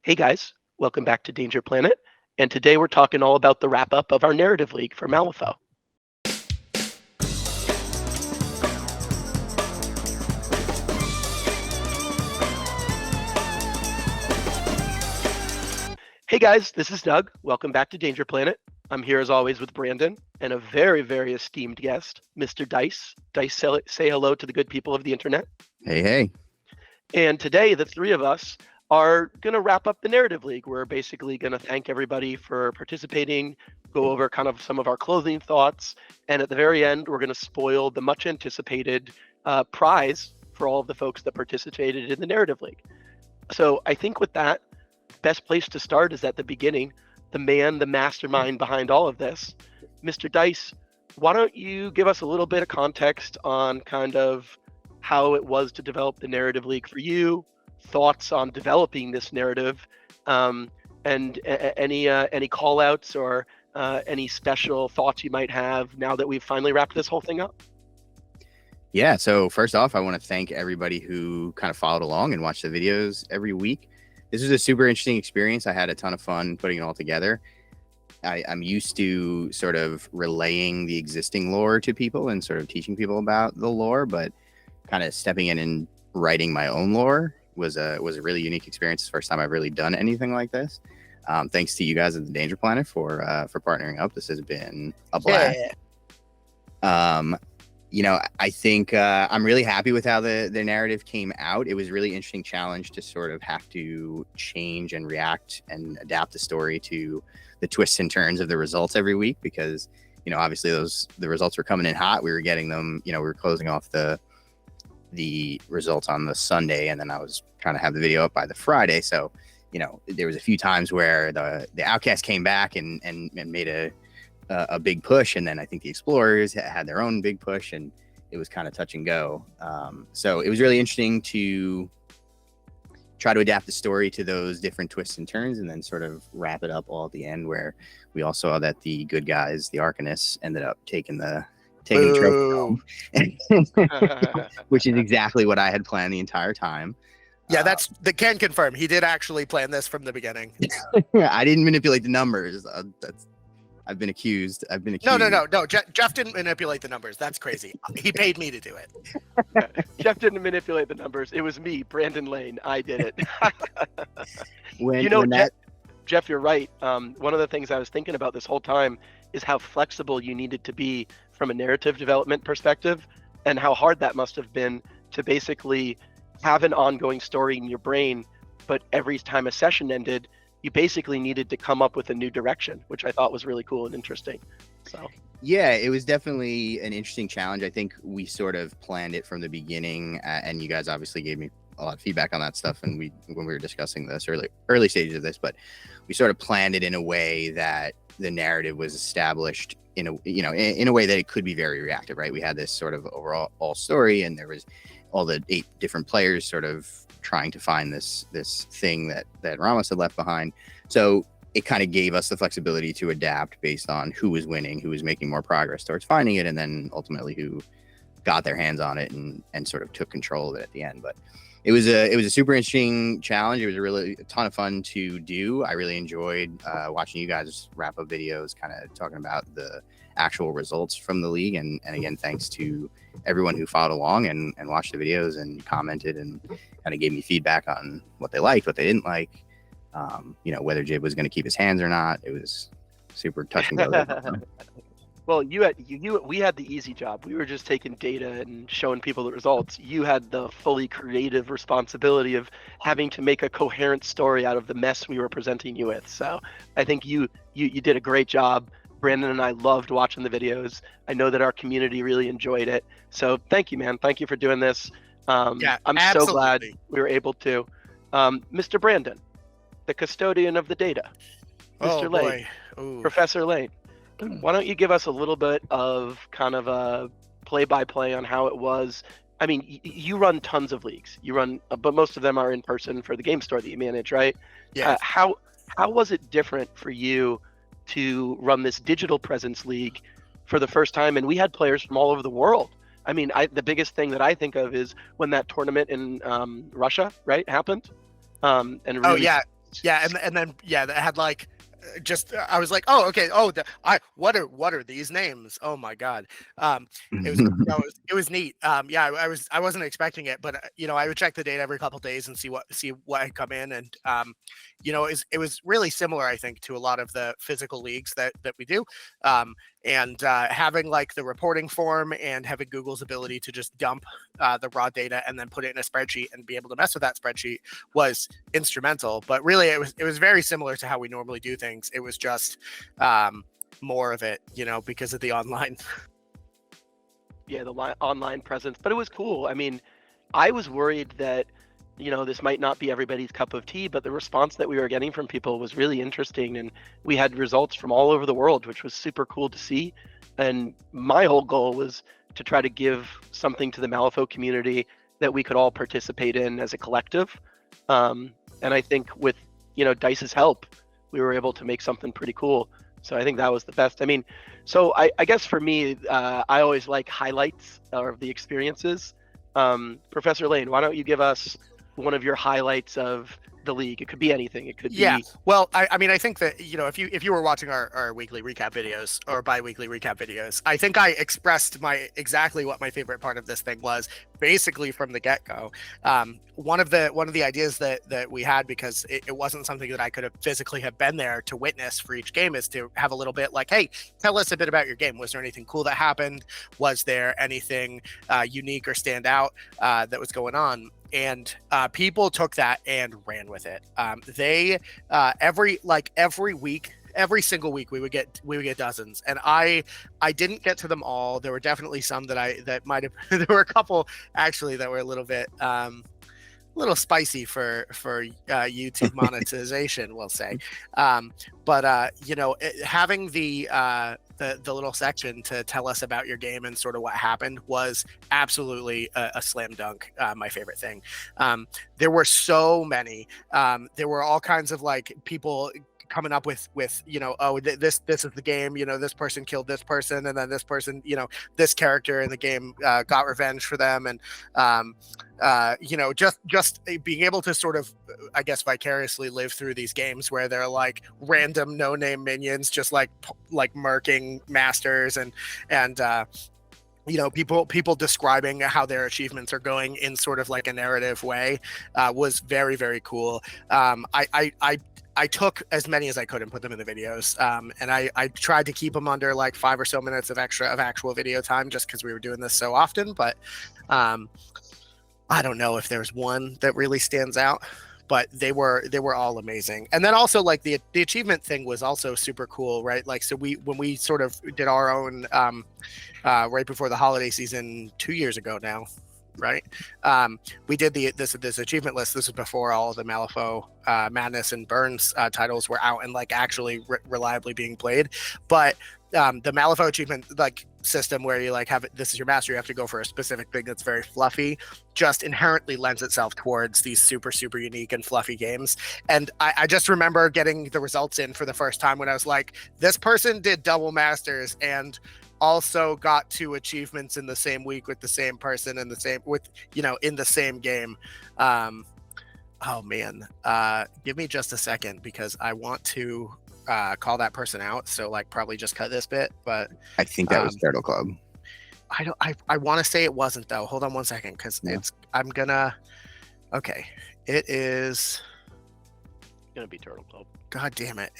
Hey guys, welcome back to Danger Planet, and today we're talking all about the wrap-up of our narrative league for Malifaux. Hey guys, this is Doug. Welcome back to Danger Planet. I'm here as always with Brandon and a very, very esteemed guest, Mr. Dice. Dice, say hello to the good people of the internet. Hey. And today, the three of us are going to wrap up the narrative league. We're basically going to thank everybody for participating, go over kind of some of our closing thoughts, and at the very end, we're going to spoil the much anticipated prize for all of the folks that participated in the narrative league. So I think with that, best place to start is at the beginning. The man, the mastermind behind all of this, Mr. Dice, why don't you give us a little bit of context on kind of how it was to develop the narrative league for you, thoughts on developing this narrative, and any call outs or any special thoughts you might have now that we've finally wrapped this whole thing up? Yeah, so first off, I want to thank everybody who kind of followed along and watched the videos every week. This was a super interesting experience. I had a ton of fun putting it all together. I'm used to sort of relaying the existing lore to people and sort of teaching people about the lore, but kind of stepping in and writing my own lore was a really unique experience. It's the first time I've really done anything like this. Thanks to you guys at the Danger Planet for partnering up. This has been a blast. Yeah. I think I'm really happy with how the narrative came out. It was a really interesting challenge to sort of have to change and react and adapt the story to the twists and turns of the results every week, because, obviously the results were coming in hot. We were getting them, we were closing off the results on the Sunday, and then I was trying to have the video up by the Friday. So, there was a few times where the Outcast came back and made a big push, and then I think the Explorers had their own big push, and it was kind of touch and go. So it was really interesting to try to adapt the story to those different twists and turns, and then sort of wrap it up all at the end, where we all saw that the good guys, the Arcanists, ended up taking the trophy home, which is exactly what I had planned the entire time. Yeah, can confirm. He did actually plan this from the beginning. I didn't manipulate the numbers. I've been accused. No. Jeff didn't manipulate the numbers. That's crazy. He paid me to do it. Jeff didn't manipulate the numbers. It was me, Brandon Lane. I did it. Jeff, you're right. One of the things I was thinking about this whole time is how flexible you needed to be from a narrative development perspective, and how hard that must have been to basically have an ongoing story in your brain, but every time a session ended, you basically needed to come up with a new direction, which I thought was really cool and interesting. So yeah, it was definitely an interesting challenge. I think we sort of planned it from the beginning, and you guys obviously gave me a lot of feedback on that stuff, and when we were discussing this early stages of this, but we sort of planned it in a way that the narrative was established in a way that it could be very reactive, right? We had this sort of overall story, and there was all the 8 different players sort of trying to find this thing that Ramos had left behind. So it kind of gave us the flexibility to adapt based on who was winning, who was making more progress towards finding it, and then ultimately who got their hands on it and sort of took control of it at the end. But it was a super interesting challenge. It was a ton of fun to do. I really enjoyed watching you guys wrap up videos, kind of talking about the actual results from the league. And again, thanks to everyone who followed along and watched the videos and commented and kind of gave me feedback on what they liked, what they didn't like, whether Jib was going to keep his hands or not. It was super touch and go. Well, we had the easy job. We were just taking data and showing people the results. You had the fully creative responsibility of having to make a coherent story out of the mess we were presenting you with. So I think you did a great job. Brandon and I loved watching the videos. I know that our community really enjoyed it. So thank you, man. Thank you for doing this. I'm so glad we were able to. Mr. Brandon, the custodian of the data, Mr. Lane, Professor Lane. Why don't you give us a little bit of kind of a play-by-play on how it was? I mean, you run tons of leagues. You run, but most of them are in person for the game store that you manage, right? Yeah. How was it different for you to run this digital presence league for the first time? And we had players from all over the world. I mean, the biggest thing that I think of is when that tournament in Russia, right, happened. Yeah, and then that had like just I was like, oh, okay, what are these names? Oh my god. It was no, it was neat. Yeah, I wasn't expecting it, but I would check the data every couple days and see what had come in, and it was really similar, I think, to a lot of the physical leagues that we do. And having like the reporting form and having Google's ability to just dump the raw data and then put it in a spreadsheet and be able to mess with that spreadsheet was instrumental. But really, it was very similar to how we normally do things. It was just more of it, because of the online. Yeah, the online presence, but it was cool. I mean, I was worried that this might not be everybody's cup of tea, but the response that we were getting from people was really interesting, and we had results from all over the world, which was super cool to see. And my whole goal was to try to give something to the Malifaux community that we could all participate in as a collective. And I think with Dice's help, we were able to make something pretty cool. So I think that was the best. I mean, so I guess for me, I always like highlights of the experiences. Professor Lane, why don't you give us one of your highlights of the league? It could be anything. It could be. Well, I mean, I think that if you were watching our weekly recap videos or bi-weekly recap videos, I think I expressed exactly what my favorite part of this thing was, basically from the get-go. One of the ideas that we had, because it wasn't something that I could have physically have been there to witness for each game, is to have a little bit like, hey, tell us a bit about your game. Was there anything cool that happened? Was there anything unique or stand out that was going on? And people took that and ran with it. They every week, every single week, we would get dozens, and I didn't get to them all. There were definitely some that might have. There were a couple actually that were a little bit little spicy for YouTube monetization, we'll say. But having the little section to tell us about your game and sort of what happened was absolutely a slam dunk. My favorite thing. There were so many. There were all kinds of like people coming up with this is the game, this person killed this person, and then this person, this character in the game got revenge for them, and just being able to sort of, I guess, vicariously live through these games where they're like random no-name minions just like murking masters, and people describing how their achievements are going in sort of like a narrative way was very, very cool. I took as many as I could and put them in the videos, and I tried to keep them under like 5 or so minutes of actual video time, just because we were doing this so often. But I don't know if there's one that really stands out, but they were all amazing. And then also like the achievement thing was also super cool, right? Like, so when we sort of did our own right before the holiday season 2 years ago now, right? We did this achievement list. This was before all of the Malifaux Madness and Burns titles were out and like actually reliably being played. But the Malifaux achievement like system where you like have it, this is your master, you have to go for a specific thing that's very fluffy, just inherently lends itself towards these super, super unique and fluffy games. And I just remember getting the results in for the first time when I was like, this person did double masters and also got 2 achievements in the same week with the same person and in the same game. Oh man, give me just a second because I want to call that person out. So like probably just cut this bit, but I think that was Turtle Club. I want to say it wasn't though. Hold on one second, because okay, it is gonna be Turtle Club. God damn it.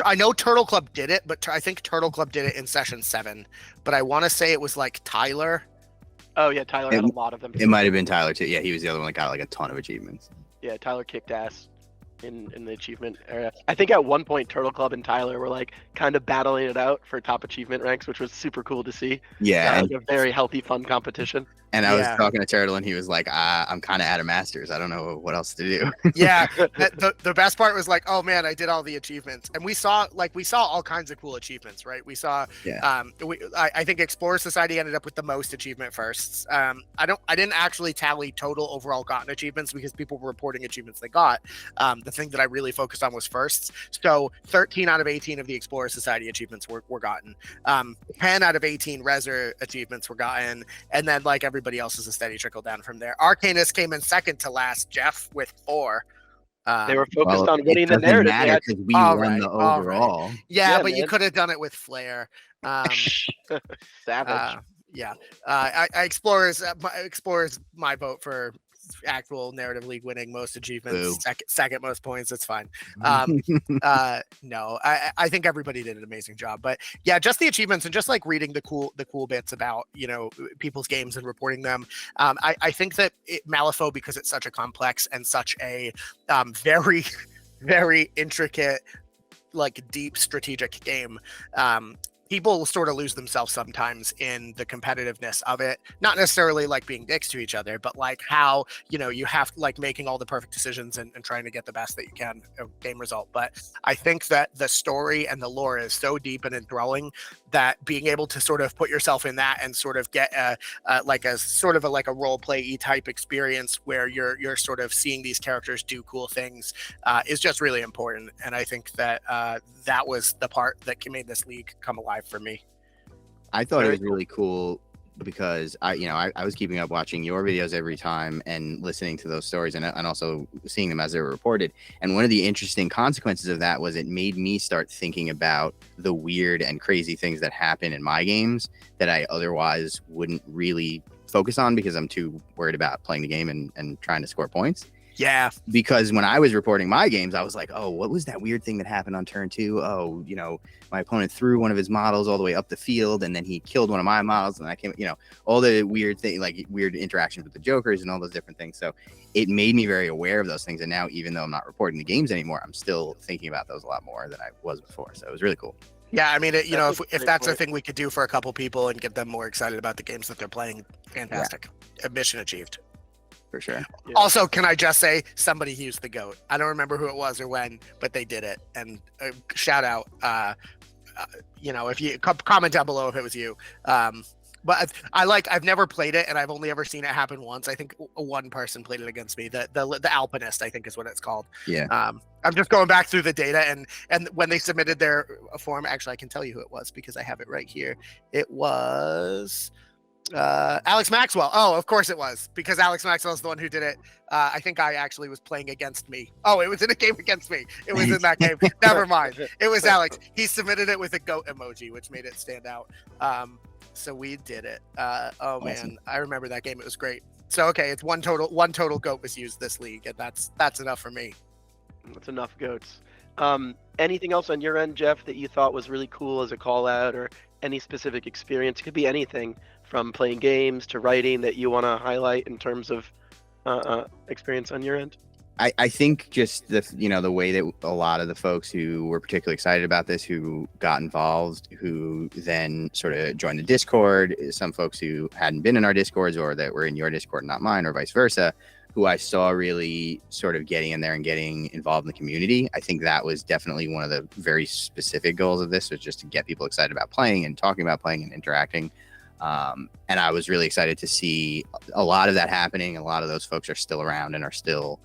I know Turtle Club did it, but I think Turtle Club did it in session 7. But I want to say it was like Tyler. Oh, yeah, Tyler had a lot of them. It might have been Tyler, too. Yeah, he was the other one that got like a ton of achievements. Yeah, Tyler kicked ass in the achievement area. I think at one point, Turtle Club and Tyler were like kind of battling it out for top achievement ranks, which was super cool to see. Yeah. Like a very healthy, fun competition. And I was talking to Turtle, and he was like, I'm kind of out of masters. I don't know what else to do. Yeah. The best part was like, oh man, I did all the achievements. And we saw all kinds of cool achievements, right? We saw, I think Explorer Society ended up with the most achievement firsts. I didn't actually tally total overall gotten achievements because people were reporting achievements they got. The thing that I really focused on was firsts. So 13 out of 18 of the Explorer Society achievements were gotten. 10 out of 18 Reser achievements were gotten. And then like everybody else is a steady trickle down from there. Arcanist came in second to last, Jeff, with 4. They were focused on it winning the doesn't narrative. They matter had, because we all won right, the all right. overall. Yeah, Yeah, but you man. could have done it with flair. Savage. Yeah. Explorers my vote for actual narrative league winning, most achievements, Boo. second most points. It's fine. No, I think everybody did an amazing job, but yeah, just the achievements and just like reading the cool bits about, you know, people's games and reporting them. I think that Malifaux, because it's such a complex and such a very very intricate, like deep strategic game, people sort of lose themselves sometimes in the competitiveness of it. Not necessarily like being dicks to each other, but like how, you know, you have like making all the perfect decisions and trying to get the best that you can game result. But I think that the story and the lore is so deep and enthralling that being able to sort of put yourself in that and sort of get a sort of a role play type experience where you're sort of seeing these characters do cool things is just really important. And I think that that was the part that made this league come alive for me. I thought it was really cool because I was keeping up watching your videos every time and listening to those stories and also seeing them as they were reported. And one of the interesting consequences of that was it made me start thinking about the weird and crazy things that happen in my games that I otherwise wouldn't really focus on because I'm too worried about playing the game and trying to score points. Yeah. Because when I was reporting my games, I was like, oh, what was that weird thing that happened on turn 2? Oh, you know, my opponent threw one of his models all the way up the field and then he killed one of my models and I came, you know, all the weird thing, like weird interactions with the jokers and all those different things. So it made me very aware of those things. And now, even though I'm not reporting the games anymore, I'm still thinking about those a lot more than I was before. So it was really cool. Yeah, I mean, you know, if that's a thing we could do for a couple people and get them more excited about the games that they're playing, fantastic. Yeah. Mission achieved. For sure. Yeah. Also, can I just say somebody used the goat? I don't remember who it was or when, but they did it. And shout out, you know, if you comment down below if it was you. But I've never played it and I've only ever seen it happen once. I think one person played it against me. The Alpinist, I think is what it's called. Yeah. I'm just going back through the data and when they submitted their form, actually I can tell you who it was because I have it right here. It was Alex Maxwell. Oh, of course it was, because Alex Maxwell is the one who did it. I think I actually was playing against me. Oh, it was in a game against me. It was in that game. Never mind. It was Alex. He submitted it with a goat emoji, which made it stand out. So we did it. Awesome. Man, I remember that game. It was great. So okay, it's one total goat was used this league, and that's enough for me. That's enough goats. Anything else on your end, Jeff, that you thought was really cool as a call out, or any specific experience? It could be anything from playing games to writing that you want to highlight in terms of experience on your end. I think just the way that a lot of the folks who were particularly excited about this, who got involved, who then sort of joined the Discord, some folks who hadn't been in our Discords or that were in your Discord, not mine, or vice versa, who I saw really sort of getting in there and getting involved in the community. I think that was definitely one of the very specific goals of this, was just to get people excited about playing and talking about playing and interacting. And I was really excited to see a lot of that happening. A lot of those folks are still around and are still,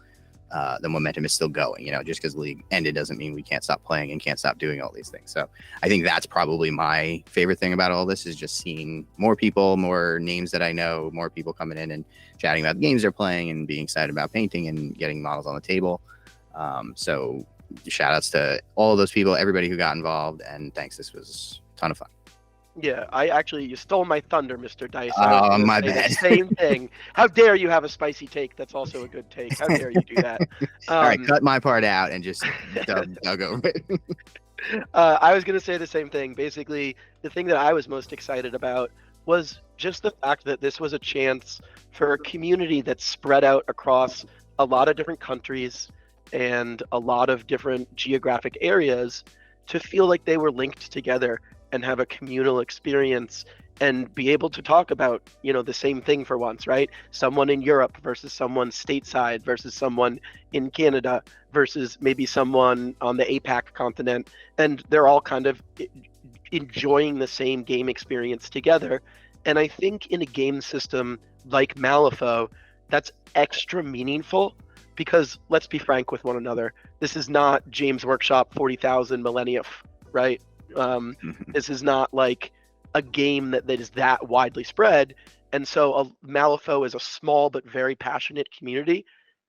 the momentum is still going. You know, just because the league ended doesn't mean we can't stop playing and can't stop doing all these things. So I think that's probably my favorite thing about all this, is just seeing more people, more names that I know, more people coming in and chatting about the games they're playing and being excited about painting and getting models on the table. So shout outs to all of those people, everybody who got involved, and thanks. This was a ton of fun. Yeah, you stole my thunder, Mr. Dice. Oh, my bad. Same thing. How dare you have a spicy take? That's also a good take. How dare you do that? All right, cut my part out and just dug over it. I was going to say the same thing. Basically, the thing that I was most excited about was just the fact that this was a chance for a community that's spread out across a lot of different countries and a lot of different geographic areas to feel like they were linked together and have a communal experience and be able to talk about, you know, the same thing for once, right? Someone in Europe versus someone stateside versus someone in Canada versus maybe someone on the APAC continent. And they're all kind of enjoying the same game experience together. And I think in a game system like Malifaux, that's extra meaningful because, let's be frank with one another, this is not James Workshop 40,000 Maliafux, right? This is not like a game that is that widely spread. And so Malifaux is a small but very passionate community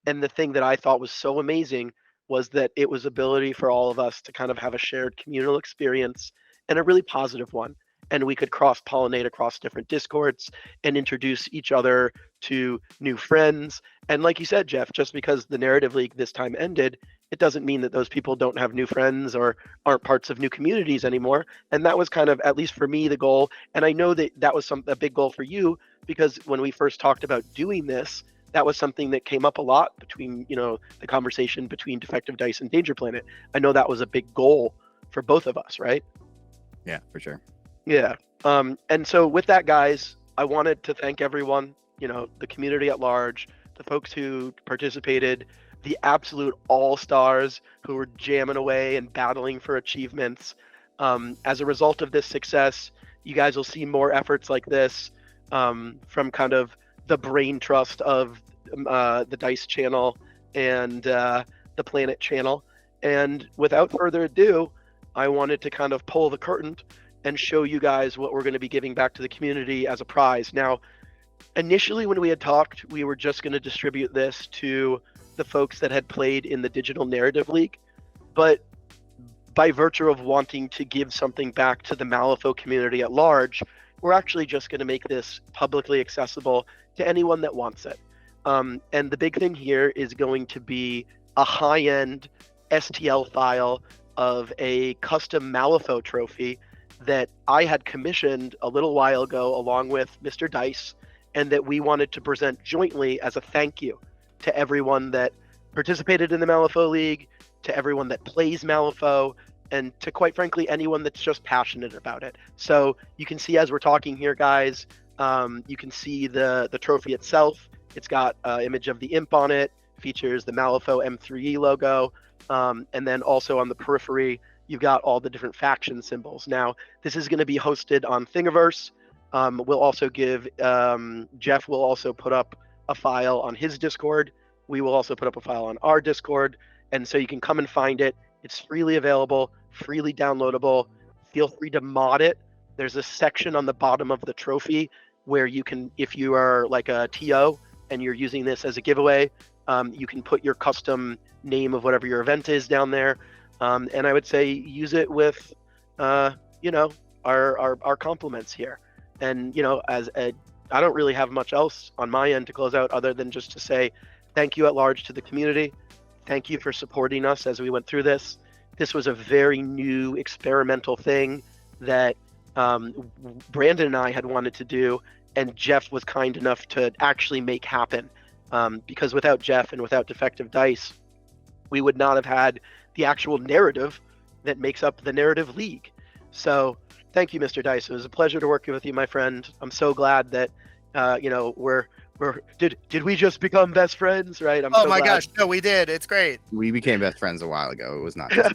And the thing that I thought was so amazing was that it was ability for all of us to kind of have a shared communal experience, and a really positive one. And we could cross pollinate across different discords and introduce each other to new friends. And like you said, Jeff, just because the narrative league this time ended, it doesn't mean that those people don't have new friends or aren't parts of new communities anymore. And that was kind of, at least for me, the goal. And I know that that was a big goal for you, because when we first talked about doing this, that was something that came up a lot between, the conversation between Defective Dice and Danger Planet. I know that was a big goal for both of us, right? Yeah, for sure. Yeah. And so with that, guys, I wanted to thank everyone, the community at large, the folks who participated, the absolute all-stars who were jamming away and battling for achievements. As a result of this success, you guys will see more efforts like this from kind of the brain trust of the Dice channel and the Planet channel. And without further ado, I wanted to kind of pull the curtain and show you guys what we're going to be giving back to the community as a prize. Now, initially when we had talked, we were just going to distribute this to the folks that had played in the Digital Narrative League, but by virtue of wanting to give something back to the Malifaux community at large, we're actually just going to make this publicly accessible to anyone that wants it. And the big thing here is going to be a high-end STL file of a custom Malifaux trophy that I had commissioned a little while ago along with Mr. Dice, and that we wanted to present jointly as a thank you to everyone that participated in the Malifaux League, to everyone that plays Malifaux, and to, quite frankly, anyone that's just passionate about it. So you can see as we're talking here, guys, you can see the trophy itself. It's got an image of the imp on it, features the Malifaux M3E logo, and then also on the periphery, you've got all the different faction symbols. Now, this is going to be hosted on Thingiverse. We'll also give, Jeff will also put up a file on his Discord. We will also put up a file on our Discord. And so you can come and find it. It's freely available, freely downloadable. Feel free to mod it. There's a section on the bottom of the trophy where you can, if you are like a TO and you're using this as a giveaway, you can put your custom name of whatever your event is down there. And I would say use it with, our compliments here. And, I don't really have much else on my end to close out other than just to say thank you at large to the community. Thank you for supporting us as we went through this. This was a very new experimental thing that Brandon and I had wanted to do, and Jeff was kind enough to actually make happen. Because without Jeff and without Defective Dice, we would not have had the actual narrative that makes up the Narrative League. So thank you, Mr. Dice. It was a pleasure to work with you, my friend. I'm so glad that, did we just become best friends, right? I'm so my glad. gosh, no, we did. It's great. We became best friends a while ago. It was not just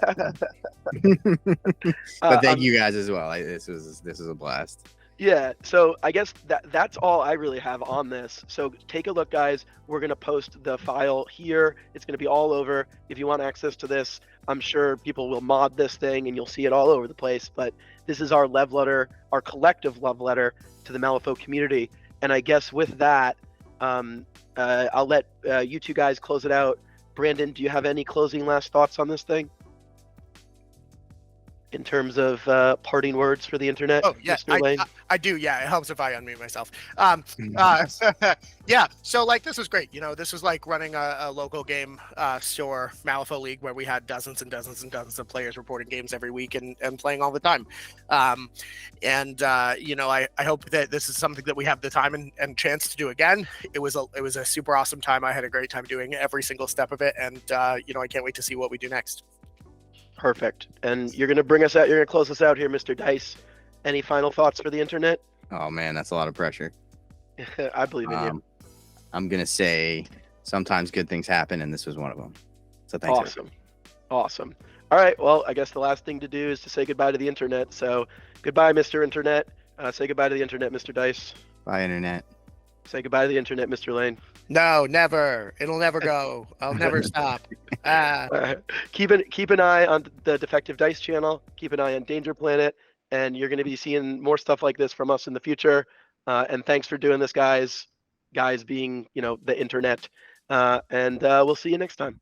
but thank you guys as well. This is a blast. Yeah, so I guess that's all I really have on this. So take a look, guys. We're going to post the file here. It's going to be all over. If you want access to this, I'm sure people will mod this thing and you'll see it all over the place. But this is our love letter, our collective love letter to the Malifaux community. And I guess with that, I'll let you two guys close it out. Brandon, do you have any closing last thoughts on this thing? In terms of parting words for the internet? Oh, yeah, Mr. Lane? I do. Yeah, it helps if I unmute myself. Yeah, so this was great. This was like running a local game store, Malifaux League, where we had dozens and dozens and dozens of players reporting games every week and playing all the time. I hope that this is something that we have the time and chance to do again. It was a super awesome time. I had a great time doing every single step of it, and I can't wait to see what we do next. Perfect. And you're going to bring us out, you're going to close us out here, Mr. Dice. Any final thoughts for the internet? Oh man, that's a lot of pressure. I believe in you. I'm going to say sometimes good things happen, and this was one of them. So thanks. Awesome. All right. Well, I guess the last thing to do is to say goodbye to the internet. So goodbye, Mr. Internet. Say goodbye to the internet, Mr. Dice. Bye, internet. Say goodbye to the internet, Mr. Lane. No, never. It'll never go. I'll never stop. Keep an eye on the Defective Dice channel. Keep an eye on Danger Planet, and you're going to be seeing more stuff like this from us in the future. And thanks for doing this, guys. Guys being, the internet. and we'll see you next time.